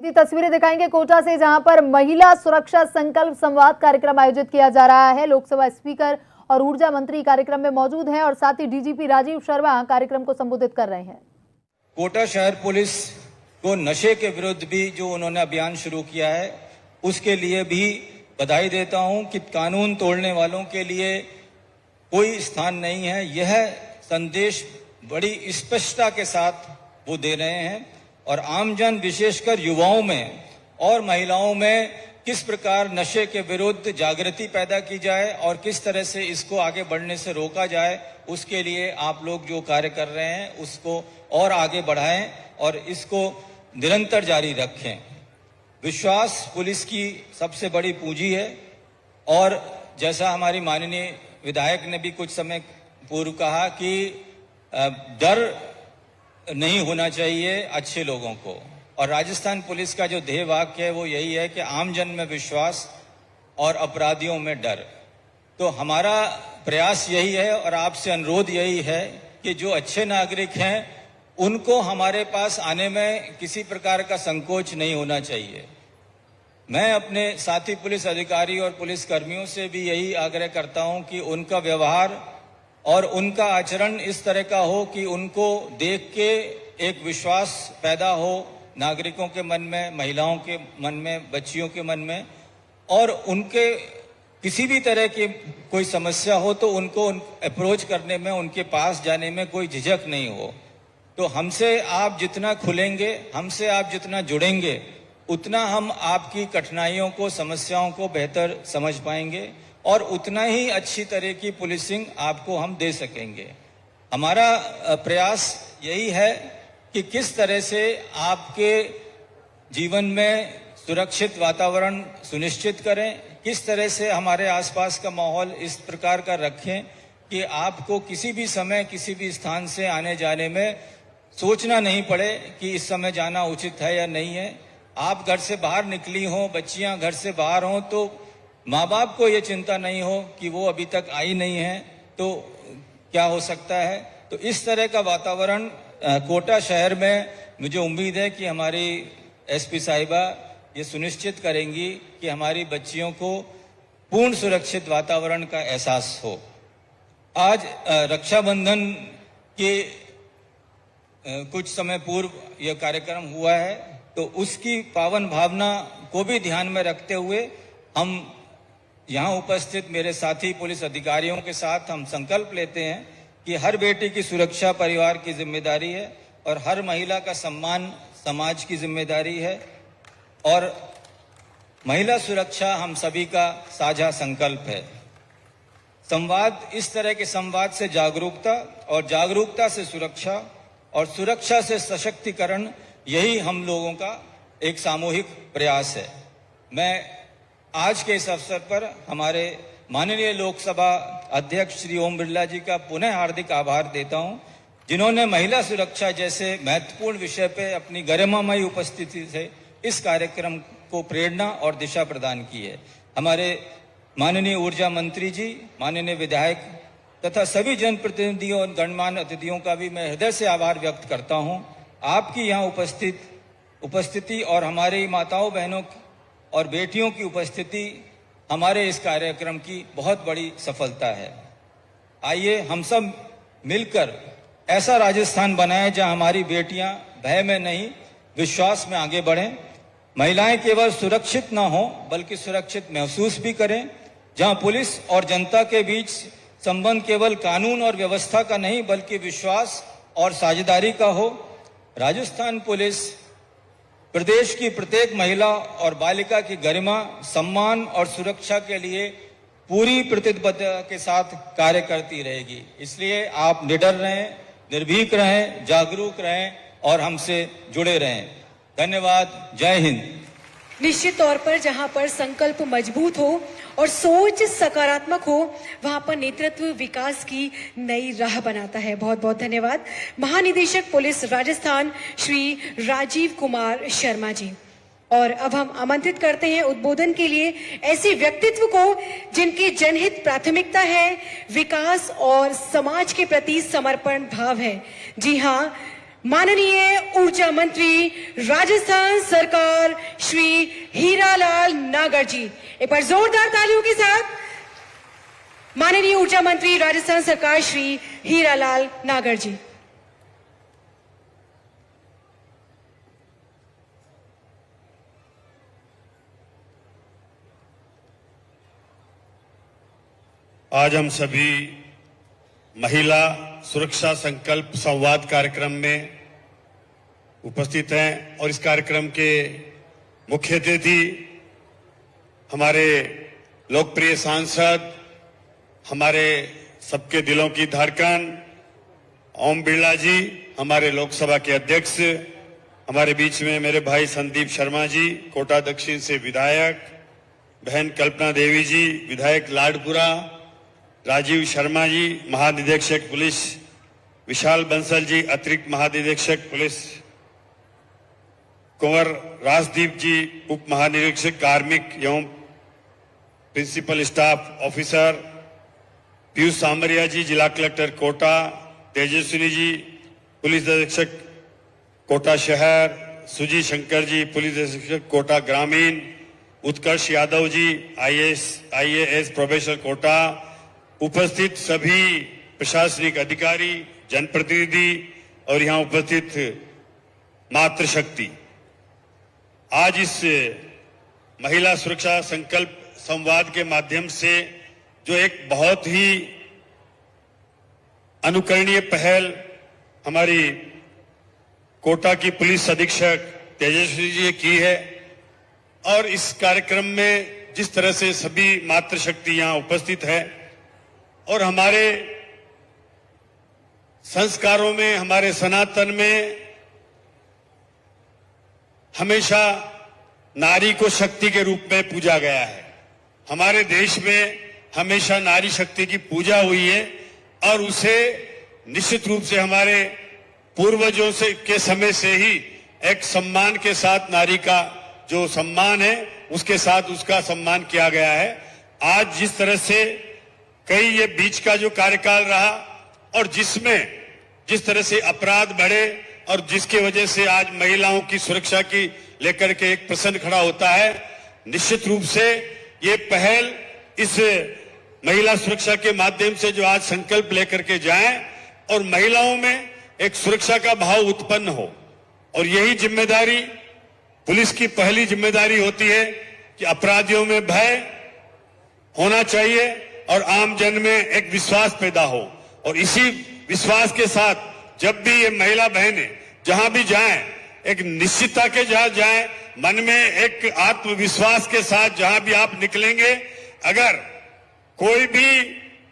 ये तस्वीरें दिखाएंगे कोटा से, जहां पर महिला सुरक्षा संकल्प संवाद कार्यक्रम आयोजित किया जा रहा है। लोकसभा स्पीकर और ऊर्जा मंत्री कार्यक्रम में मौजूद हैं और साथ ही डीजीपी राजीव शर्मा कार्यक्रम को संबोधित कर रहे हैं। कोटा शहर पुलिस को नशे के विरुद्ध भी जो उन्होंने अभियान शुरू किया है, उसके लिए भी बधाई देता हूं कि कानून तोड़ने वालों के लिए कोई स्थान नहीं है। यह संदेश बड़ी स्पष्टता के साथ वो दे रहे हैं और आमजन, विशेषकर युवाओं में और महिलाओं में किस प्रकार नशे के विरुद्ध जागृति पैदा की जाए और किस तरह से इसको आगे बढ़ने से रोका जाए, उसके लिए आप लोग जो कार्य कर रहे हैं उसको और आगे बढ़ाएं और इसको निरंतर जारी रखें। विश्वास पुलिस की सबसे बड़ी पूंजी है और जैसा हमारी माननीय विधायक ने भी कुछ समय पूर्व कहा कि डर नहीं होना चाहिए अच्छे लोगों को, और राजस्थान पुलिस का जो ध्येय वाक्य है वो यही है कि आमजन में विश्वास और अपराधियों में डर। तो हमारा प्रयास यही है और आपसे अनुरोध यही है कि जो अच्छे नागरिक हैं उनको हमारे पास आने में किसी प्रकार का संकोच नहीं होना चाहिए। मैं अपने साथी पुलिस अधिकारी और पुलिस कर्मियों से भी यही आग्रह करता हूं कि उनका व्यवहार और उनका आचरण इस तरह का हो कि उनको देख के एक विश्वास पैदा हो नागरिकों के मन में, महिलाओं के मन में, बच्चियों के मन में, और उनके किसी भी तरह की कोई समस्या हो तो उनको अप्रोच करने में, उनके पास जाने में कोई झिझक नहीं हो। तो हमसे आप जितना खुलेंगे, हमसे आप जितना जुड़ेंगे, उतना हम आपकी कठिनाइयों को, समस्याओं को बेहतर समझ पाएंगे और उतना ही अच्छी तरह की पुलिसिंग आपको हम दे सकेंगे। हमारा प्रयास यही है कि किस तरह से आपके जीवन में सुरक्षित वातावरण सुनिश्चित करें, किस तरह से हमारे आसपास का माहौल इस प्रकार का रखें कि आपको किसी भी समय, किसी भी स्थान से आने जाने में सोचना नहीं पड़े कि इस समय जाना उचित है या नहीं है। आप घर से बाहर निकली हों, बच्चियां घर से बाहर हों, तो माँ बाप को ये चिंता नहीं हो कि वो अभी तक आई नहीं है तो क्या हो सकता है। तो इस तरह का वातावरण कोटा शहर में मुझे उम्मीद है कि हमारी एसपी साहिबा ये सुनिश्चित करेंगी कि हमारी बच्चियों को पूर्ण सुरक्षित वातावरण का एहसास हो। आज रक्षाबंधन के कुछ समय पूर्व यह कार्यक्रम हुआ है, तो उसकी पावन भावना को भी ध्यान में रखते हुए हम यहाँ उपस्थित मेरे साथी पुलिस अधिकारियों के साथ हम संकल्प लेते हैं कि हर बेटी की सुरक्षा परिवार की जिम्मेदारी है और हर महिला का सम्मान समाज की जिम्मेदारी है और महिला सुरक्षा हम सभी का साझा संकल्प है। संवाद, इस तरह के संवाद से जागरूकता और जागरूकता से सुरक्षा और सुरक्षा से सशक्तिकरण, यही हम लोगों का एक सामूहिक प्रयास है। मैं आज के इस अवसर पर हमारे माननीय लोकसभा अध्यक्ष श्री ओम बिरला जी का पुनः हार्दिक आभार देता हूं, जिन्होंने महिला सुरक्षा जैसे महत्वपूर्ण विषय पे अपनी गरिमामयी उपस्थिति से इस कार्यक्रम को प्रेरणा और दिशा प्रदान की है। हमारे माननीय ऊर्जा मंत्री जी, माननीय विधायक तथा सभी जनप्रतिनिधियों और गणमान्य अतिथियों का भी मैं हृदय से आभार व्यक्त करता हूं। आपकी यहाँ उपस्थिति और हमारी माताओं, बहनों और बेटियों की उपस्थिति हमारे इस कार्यक्रम की बहुत बड़ी सफलता है। आइए हम सब मिलकर ऐसा राजस्थान बनाएं जहां हमारी बेटियां भय में नहीं, विश्वास में आगे बढ़ें। महिलाएं केवल सुरक्षित ना हो बल्कि सुरक्षित महसूस भी करें। जहां पुलिस और जनता के बीच संबंध केवल कानून और व्यवस्था का नहीं बल्कि विश्वास और साझेदारी का हो। राजस्थान पुलिस प्रदेश की प्रत्येक महिला और बालिका की गरिमा, सम्मान और सुरक्षा के लिए पूरी प्रतिबद्धता के साथ कार्य करती रहेगी। इसलिए आप निडर रहें, निर्भीक रहें, जागरूक रहें और हमसे जुड़े रहें। धन्यवाद। जय हिंद। निश्चित तौर पर जहां पर संकल्प मजबूत हो और सोच सकारात्मक हो, वहां पर नेतृत्व विकास की नई राह बनाता है। बहुत बहुत धन्यवाद महानिदेशक पुलिस राजस्थान श्री राजीव कुमार शर्मा जी। और अब हम आमंत्रित करते हैं उद्बोधन के लिए ऐसे व्यक्तित्व को जिनकी जनहित प्राथमिकता है, विकास और समाज के प्रति समर्पण भाव है। जी हाँ, माननीय ऊर्जा मंत्री राजस्थान सरकार श्री हीरालाल नागर जी। एक बार जोरदार तालियों के साथ माननीय ऊर्जा मंत्री राजस्थान सरकार श्री हीरालाल नागर जी। आज हम सभी महिला सुरक्षा संकल्प संवाद कार्यक्रम में उपस्थित हैं और इस कार्यक्रम के मुख्य अतिथि हमारे लोकप्रिय सांसद, हमारे सबके दिलों की धड़कन ओम बिरला जी, हमारे लोकसभा के अध्यक्ष, हमारे बीच में मेरे भाई संदीप शर्मा जी, कोटा दक्षिण से विधायक, बहन कल्पना देवी जी, विधायक लाडपुरा, राजीव शर्मा जी, महानिदेशक पुलिस, विशाल बंसल जी, अतिरिक्त महानिदेशक पुलिस, कुंवर राजदीप जी, उप महानिरीक्षक कार्मिक एवं प्रिंसिपल स्टाफ ऑफिसर, पीयूष सामरिया जी, जिला कलेक्टर कोटा, तेजस्विनी जी, पुलिस अधीक्षक कोटा शहर, सुजी शंकर जी, पुलिस अधीक्षक कोटा ग्रामीण, उत्कर्ष यादव जी, आईएएस प्रोफेसर कोटा, उपस्थित सभी प्रशासनिक अधिकारी, जनप्रतिनिधि और यहां उपस्थित मातृशक्ति। आज इस महिला सुरक्षा संकल्प संवाद के माध्यम से जो एक बहुत ही अनुकरणीय पहल हमारी कोटा की पुलिस अधीक्षक तेजस्वी जी ने की है और इस कार्यक्रम में जिस तरह से सभी मातृशक्ति यहां उपस्थित है और हमारे संस्कारों में, हमारे सनातन में हमेशा नारी को शक्ति के रूप में पूजा गया है। हमारे देश में हमेशा नारी शक्ति की पूजा हुई है और उसे निश्चित रूप से हमारे पूर्वजों से के समय से ही एक सम्मान के साथ नारी का जो सम्मान है उसके साथ उसका सम्मान किया गया है। आज जिस तरह से कई ये बीच का जो कार्यकाल रहा और जिसमें जिस तरह से अपराध बढ़े और जिसकी वजह से आज महिलाओं की सुरक्षा की लेकर के एक प्रश्न खड़ा होता है, निश्चित रूप से ये पहल इस महिला सुरक्षा के माध्यम से जो आज संकल्प लेकर के जाएं और महिलाओं में एक सुरक्षा का भाव उत्पन्न हो और यही जिम्मेदारी पुलिस की पहली जिम्मेदारी होती है कि अपराधियों में भय होना चाहिए और आम जन में एक विश्वास पैदा हो और इसी विश्वास के साथ जब भी ये महिला बहनें जहां भी जाएं एक निश्चितता के जहां जाएं, मन में एक आत्मविश्वास के साथ जहां भी आप निकलेंगे, अगर कोई भी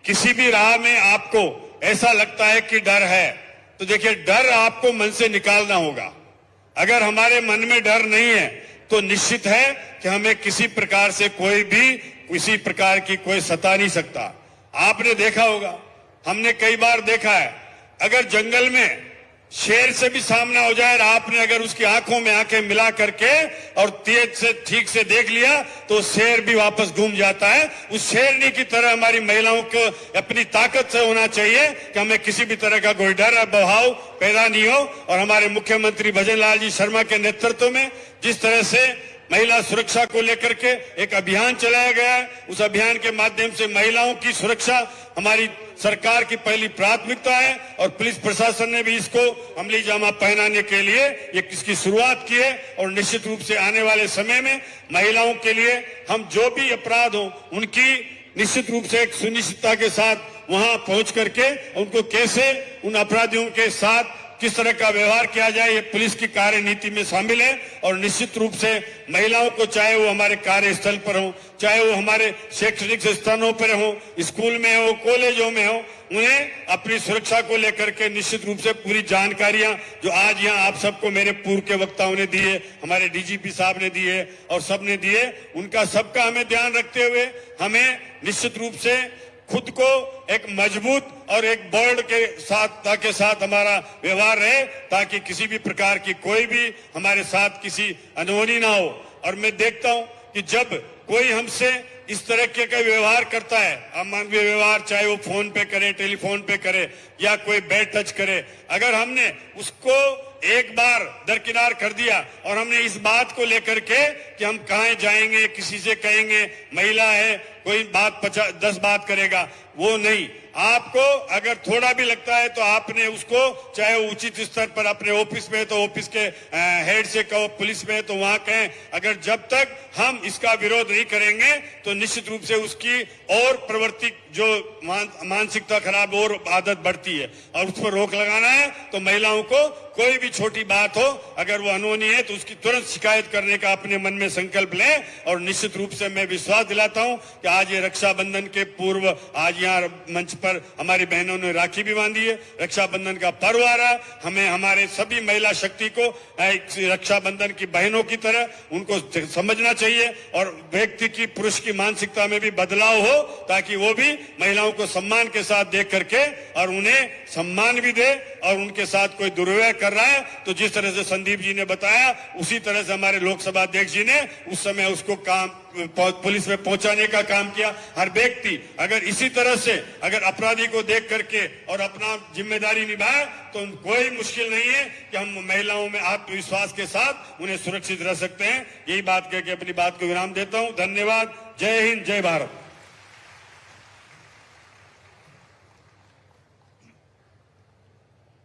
किसी भी राह में आपको ऐसा लगता है कि डर है तो देखिए डर आपको मन से निकालना होगा। अगर हमारे मन में डर नहीं है तो निश्चित है कि हमें किसी प्रकार से कोई भी किसी प्रकार की कोई सता नहीं सकता। आपने देखा होगा, हमने कई बार देखा है, अगर जंगल में शेर से भी सामना हो जाए और आपने अगर उसकी आंखों में आंखें मिला करके और तेज से ठीक से देख लिया तो शेर भी वापस घूम जाता है। उस शेरनी की तरह हमारी महिलाओं को अपनी ताकत से होना चाहिए कि हमें किसी भी तरह का कोई डर भाव पैदा नहीं हो। और हमारे मुख्यमंत्री भजन लाल जी शर्मा के नेतृत्व में जिस तरह से महिला सुरक्षा को लेकर के एक अभियान चलाया गया है, उस अभियान के माध्यम से महिलाओं की सुरक्षा हमारी सरकार की पहली प्राथमिकता है और पुलिस प्रशासन ने भी इसको अमली जामा पहनाने के लिए ये इसकी शुरुआत की है और निश्चित रूप से आने वाले समय में महिलाओं के लिए हम जो भी अपराध हो उनकी निश्चित रूप से एक सुनिश्चितता के साथ वहां पहुंच करके उनको कैसे उन अपराधियों के साथ किस तरह का व्यवहार किया जाए, ये पुलिस की कार्यनीति में शामिल है। और निश्चित रूप से महिलाओं को, चाहे वो हमारे कार्यस्थल पर हो, चाहे वो हमारे शैक्षणिक स्थानों पर हो, स्कूल में हो, कॉलेजों में हो, उन्हें अपनी सुरक्षा को लेकर के निश्चित रूप से पूरी जानकारियां जो आज यहाँ आप सबको मेरे पूर्व के वक्ताओं ने दी है, हमारे डीजीपी साहब ने दी है और सब ने दी है, उनका सबका हमें ध्यान रखते हुए हमें निश्चित रूप से खुद को एक मजबूत और एक बोल्ड के साथ हमारा व्यवहार रहे ताकि किसी भी प्रकार की कोई भी हमारे साथ किसी अनहोनी ना हो। और मैं देखता हूं कि जब कोई हमसे इस तरह के कोई व्यवहार करता है, अमानवीय व्यवहार, चाहे वो फोन पे करे, टेलीफोन पे करे या कोई बैड टच करे, अगर हमने उसको एक बार दरकिनार कर दिया और हमने इस बात को लेकर के कि हम कहाँ जाएंगे, किसी से कहेंगे, महिला है, कोई बात 10 बात करेगा, वो नहीं। आपको अगर थोड़ा भी लगता है तो आपने उसको, चाहे वो उचित स्तर पर अपने ऑफिस में, तो ऑफिस के हेड से कहो, पुलिस में तो वहां कहें। अगर जब तक हम इसका विरोध नहीं करेंगे तो निश्चित रूप से उसकी और प्रवृत्ति, जो मानसिकता खराब और आदत बढ़ती है, और उस पर रोक लगाना है तो महिलाओं को कोई भी छोटी बात हो, अगर वो अनहोनी है तो उसकी तुरंत शिकायत करने का अपने मन में संकल्प लें। और निश्चित रूप से मैं विश्वास दिलाता हूं कि आज ये रक्षाबंधन के पूर्व, आज यहाँ मंच पर हमारी बहनों ने राखी भी बांधी है, रक्षाबंधन का पर्व आ रहा है। हमें हमारे सभी महिला शक्ति को रक्षाबंधन की बहनों की तरह उनको समझना चाहिए, और व्यक्ति की, पुरुष की मानसिकता में भी बदलाव हो, ताकि वो भी महिलाओं को सम्मान के साथ देख करके और उन्हें सम्मान भी दे। और उनके साथ कोई दुर्व्यवहार कर रहा है तो जिस तरह से संदीप जी ने बताया, उसी तरह से हमारे लोकसभा अध्यक्ष जी ने उस समय उसको पुलिस में पहुंचाने का काम किया। हर व्यक्ति अगर इसी तरह से अगर अपराधी को देख करके और अपना जिम्मेदारी निभाए तो कोई मुश्किल नहीं है कि हम महिलाओं में आत्मविश्वास के साथ उन्हें सुरक्षित रह सकते हैं। यही बात कह के अपनी बात को विराम देता हूं। धन्यवाद। जय हिंद, जय भारत।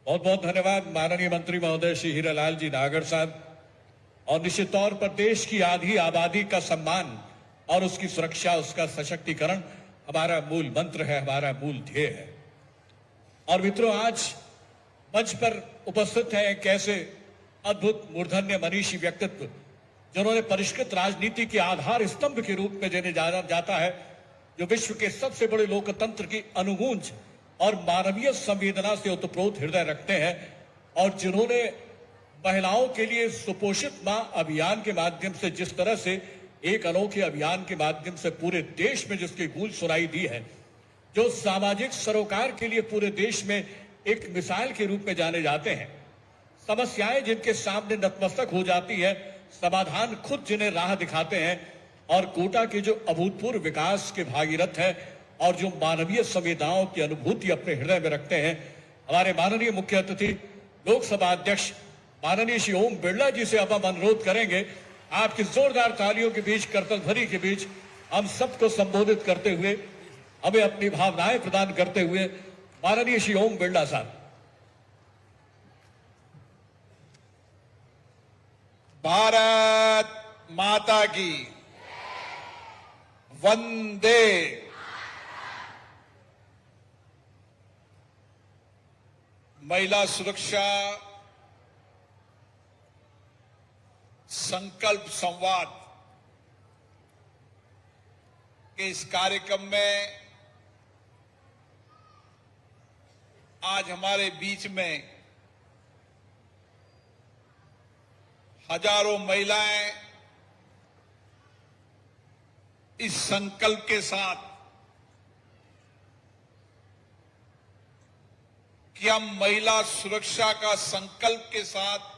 बहुत बहुत धन्यवाद माननीय मंत्री महोदय श्री हीरालाल जी नागर साहब। और निश्चित तौर पर देश की आधी आबादी का सम्मान और उसकी सुरक्षा, उसका सशक्तिकरण हमारा मूल मंत्र है, हमारा मूल ध्येय है। और मित्रों, आज मंच पर उपस्थित हैं एक ऐसे अद्भुत मूर्धन्य मनीषी व्यक्तित्व जिन्होंने परिष्कृत राजनीति के आधार स्तंभ के रूप में जिन्हें जाना जाता है, जो विश्व के सबसे बड़े लोकतंत्र की अनुगूंज और मानवीय संवेदना से ओतप्रोत हृदय रखते हैं, और जिन्होंने महिलाओं के लिए सुपोषित मां अभियान के माध्यम से, जिस तरह से एक अनोखे अभियान के माध्यम से पूरे देश में जिसकी गूंज सुनाई दी है, जो सामाजिक सरोकार के लिए पूरे देश में एक मिसाल के रूप में जाने जाते हैं। समस्याएं जिनके सामने नतमस्तक हो जाती है, समाधान खुद जिन्हें राह दिखाते हैं, और कोटा के जो अभूतपूर्व विकास के भागीरथ हैं और जो मानवीय संवेदनाओं की अनुभूति अपने हृदय में रखते हैं, हमारे माननीय मुख्य अतिथि लोकसभा अध्यक्ष माननीय श्री ओम बिरला जी से अब हम अनुरोध करेंगे, आपकी जोरदार तालियों के बीच, करतलध्वनि के बीच हम सबको संबोधित करते हुए, हमें अपनी भावनाएं प्रदान करते हुए, माननीय श्री ओम बिरला साहब। भारत माता की वंदे। महिला सुरक्षा संकल्प संवाद के इस कार्यक्रम में आज हमारे बीच में हजारों महिलाएं इस संकल्प के साथ कि हम महिला सुरक्षा का संकल्प के साथ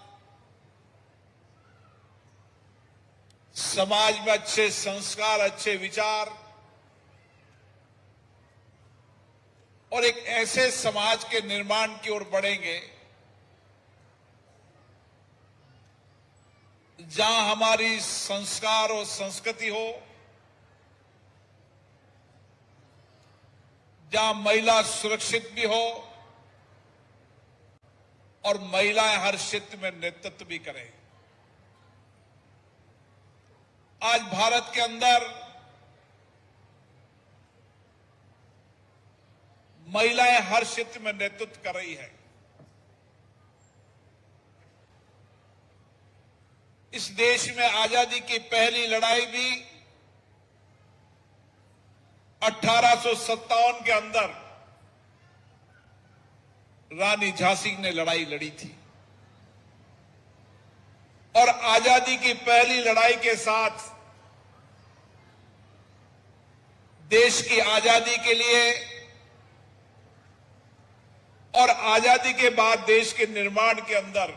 समाज में अच्छे संस्कार, अच्छे विचार और एक ऐसे समाज के निर्माण की ओर बढ़ेंगे जहां हमारी संस्कार और संस्कृति हो, जहां महिला सुरक्षित भी हो और महिलाएं हर क्षेत्र में नेतृत्व भी करें। आज भारत के अंदर महिलाएं हर क्षेत्र में नेतृत्व कर रही है। इस देश में आजादी की पहली लड़ाई भी 1857 के अंदर रानी झांसी ने लड़ाई लड़ी थी, और आजादी की पहली लड़ाई के साथ देश की आजादी के लिए और आजादी के बाद देश के निर्माण के अंदर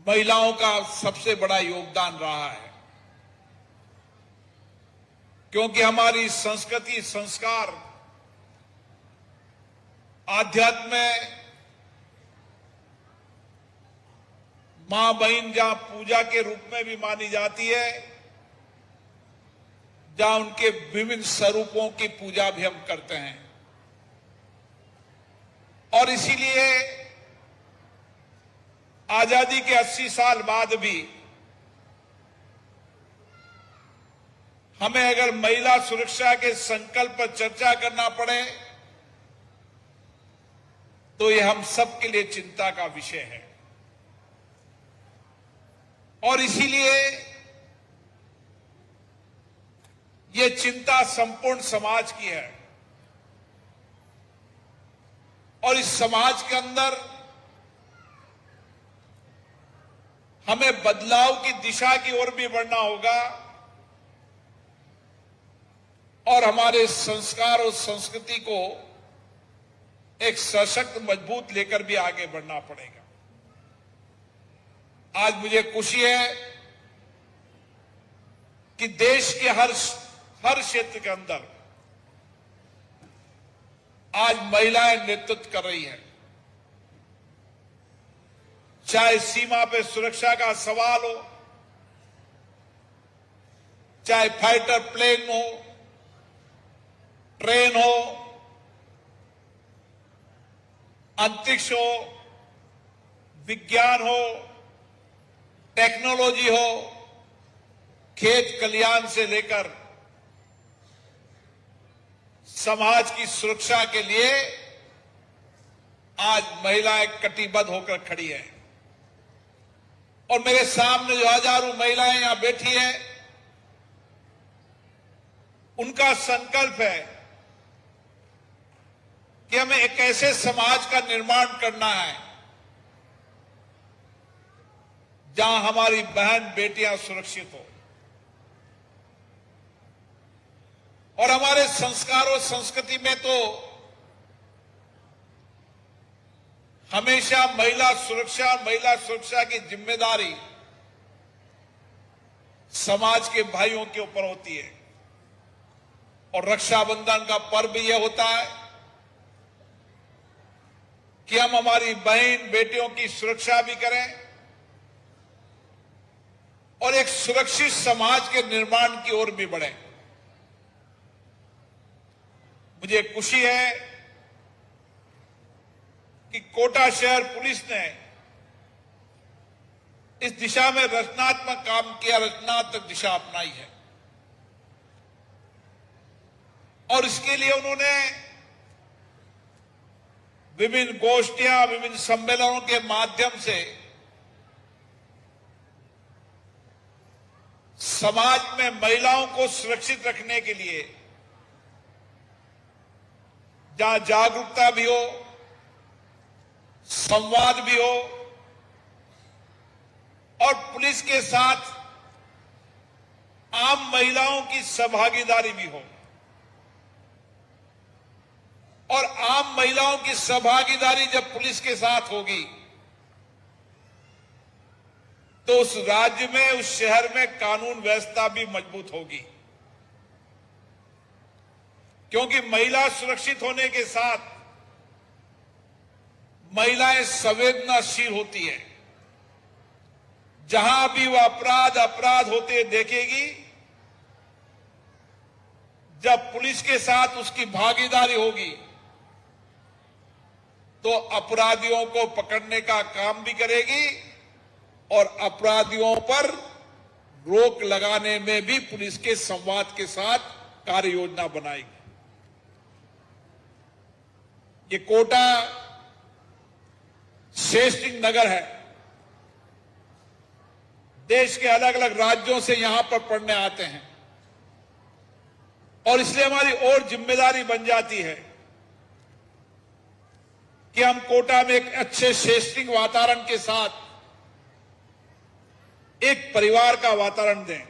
महिलाओं का सबसे बड़ा योगदान रहा है। क्योंकि हमारी संस्कृति, संस्कार, आध्यात्म में मां बहन जहां पूजा के रूप में भी मानी जाती है, जहां उनके विभिन्न स्वरूपों की पूजा भी हम करते हैं। और इसीलिए आजादी के 80 साल बाद भी हमें अगर महिला सुरक्षा के संकल्प पर चर्चा करना पड़े तो यह हम सबके लिए चिंता का विषय है। और इसीलिए ये चिंता संपूर्ण समाज की है और इस समाज के अंदर हमें बदलाव की दिशा की ओर भी बढ़ना होगा और हमारे संस्कार और संस्कृति को एक सशक्त, मजबूत लेकर भी आगे बढ़ना पड़ेगा। आज मुझे खुशी है कि देश के हर क्षेत्र के अंदर आज महिलाएं नेतृत्व कर रही हैं। चाहे सीमा पे सुरक्षा का सवाल हो, चाहे फाइटर प्लेन हो, ट्रेन हो, अंतरिक्ष हो, विज्ञान हो, टेक्नोलॉजी हो, खेत कल्याण से लेकर समाज की सुरक्षा के लिए आज महिलाएं कटिबद्ध होकर खड़ी हैं। और मेरे सामने जो हजारों महिलाएं यहां बैठी हैं, उनका संकल्प है कि हमें एक ऐसे समाज का निर्माण करना है जहां हमारी बहन बेटियां सुरक्षित हो। और हमारे संस्कार और संस्कृति में तो हमेशा महिला सुरक्षा की जिम्मेदारी समाज के भाइयों के ऊपर होती है। और रक्षाबंधन का पर्व यह होता है कि हम हमारी बहन बेटियों की सुरक्षा भी करें और एक सुरक्षित समाज के निर्माण की ओर भी बढ़ें। मुझे खुशी है कि कोटा शहर पुलिस ने इस दिशा में रचनात्मक काम किया, रचनात्मक दिशा अपनाई है। और इसके लिए उन्होंने विभिन्न गोष्ठियां, विभिन्न सम्मेलनों के माध्यम से समाज में महिलाओं को सुरक्षित रखने के लिए जहां जागरूकता भी हो, संवाद भी हो और पुलिस के साथ आम महिलाओं की सहभागीदारी भी हो। और आम महिलाओं की सहभागीदारी जब पुलिस के साथ होगी तो उस राज्य में, उस शहर में कानून व्यवस्था भी मजबूत होगी। क्योंकि महिला सुरक्षित होने के साथ महिलाएं संवेदनाशील होती है। जहां भी वह अपराध होते देखेगी, जब पुलिस के साथ उसकी भागीदारी होगी तो अपराधियों को पकड़ने का काम भी करेगी और अपराधियों पर रोक लगाने में भी पुलिस के संवाद के साथ कार्य योजना बनाएगी। ये कोटा श्रेष्ठ नगर है। देश के अलग अलग राज्यों से यहां पर पढ़ने आते हैं और इसलिए हमारी और जिम्मेदारी बन जाती है कि हम कोटा में एक अच्छे शैक्षणिक वातावरण के साथ एक परिवार का वातावरण दें।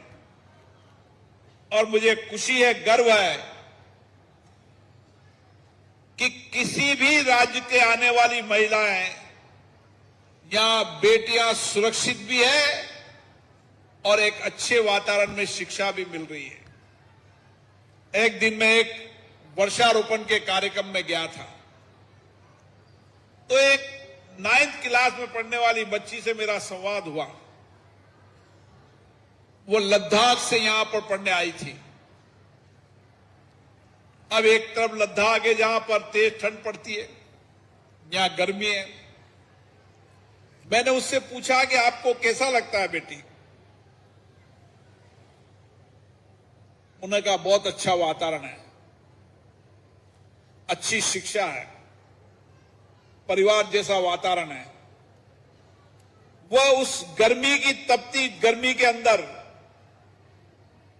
और मुझे खुशी है, गर्व है कि किसी भी राज्य के आने वाली महिलाएं, यहां बेटियां सुरक्षित भी है और एक अच्छे वातावरण में शिक्षा भी मिल रही है। एक दिन मैं एक वर्षारोपण के कार्यक्रम में गया था, तो एक 9th क्लास में पढ़ने वाली बच्ची से मेरा संवाद हुआ। वो लद्दाख से यहां पर पढ़ने आई थी। अब एक तरफ लद्दाख है जहां पर तेज ठंड पड़ती है, यहां गर्मी है। मैंने उससे पूछा कि आपको कैसा लगता है बेटी? उन्होंने कहा बहुत अच्छा वातावरण है, अच्छी शिक्षा है, परिवार जैसा वातावरण है। वह उस गर्मी की तपती गर्मी के अंदर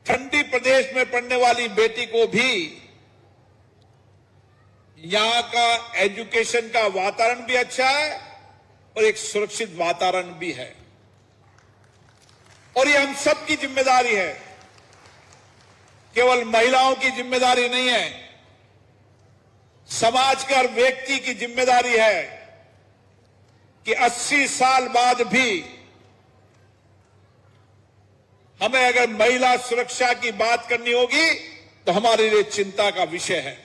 ठंडी प्रदेश में पढ़ने वाली बेटी को भी यहां का एजुकेशन का वातावरण भी अच्छा है और एक सुरक्षित वातावरण भी है। और ये हम सबकी जिम्मेदारी है, केवल महिलाओं की जिम्मेदारी नहीं है, समाज का हर व्यक्ति की जिम्मेदारी है कि 80 साल बाद भी हमें अगर महिला सुरक्षा की बात करनी होगी तो हमारे लिए चिंता का विषय है।